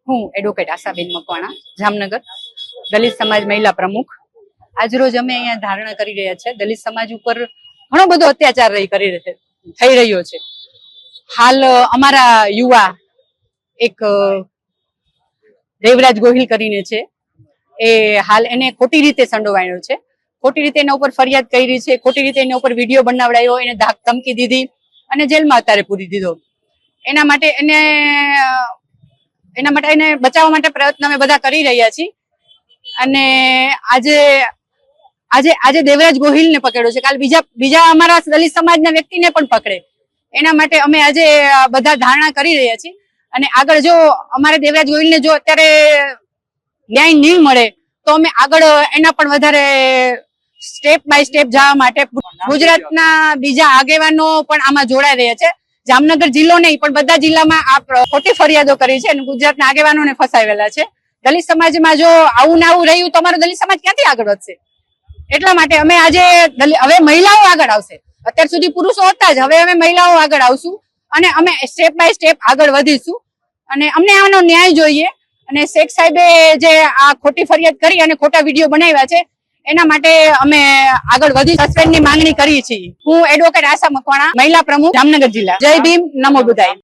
હું એડવોકેટ આશાબેન મકવાણા, જામનગર, દલિત સમાજ મહિલા પ્રમુખ. આજરોજ અમે અહીંયા ધારણા કરી રહ્યા છે. દલિત સમાજ ઉપર ઘણો બધો અત્યાચાર થઈ રહ્યો છે. હાલ અમારા યુવા એક દેવરાજ ગોહિલ કરીને છે, એ હાલ એને ખોટી રીતે સંડોવાયો છે. ખોટી રીતે એના ઉપર ફરિયાદ કરી છે, ખોટી રીતે એના ઉપર વિડીયો બનાવડાયો, એને ધમકી દીધી અને જેલમાં અત્યારે પૂરી દીધો. એના માટે એને બચાવવા માટે પ્રયત્ન અમે બધા કરી રહ્યા છીએ. અને આજે દેવરાજ ગોહિલ ને પકડ્યો છે, કાલ બીજા અમારા દલિત સમાજના વ્યક્તિને પણ પકડે. એના માટે અમે આજે બધા ધારણા કરી રહ્યા છીએ. અને આગળ જો અમારે દેવરાજ ગોહિલને જો અત્યારે ન્યાય નહીં મળે તો અમે આગળ એના પણ વધારે સ્ટેપ બાય સ્ટેપ જવા માટે ગુજરાતના બીજા આગેવાનો પણ આમાં જોડાઈ રહ્યા છે. જામનગર જિલ્લો નહીં પણ બધા જિલ્લામાં આ ખોટી ફરિયાદો કરી છે અને ગુજરાતના આગેવાનોને ફસાવેલા છે. દલિત સમાજમાં જો આવું ને આવું રહ્યું તો અમારો દલિત સમાજ ક્યાંથી આગળ વધશે? એટલા માટે અમે આજે હવે મહિલાઓ આગળ આવશે. અત્યાર સુધી પુરુષો હતા જ, હવે અમે મહિલાઓ આગળ આવશું અને અમે સ્ટેપ બાય સ્ટેપ આગળ વધીશું. અને અમને આનો ન્યાય જોઈએ. અને શેખ સાહેબે જે આ ખોટી ફરિયાદ કરી અને ખોટા વિડીયો બનાવ્યા છે એના માટે અમે આગળ વધી સસ્પેન્ડની માંગણી કરી છીએ. હું એડવોકેટ આશા મકવાણા, મહિલા પ્રમુખ, જામનગર જિલ્લા. જય ભીમ, નમો બુદ્ધાય.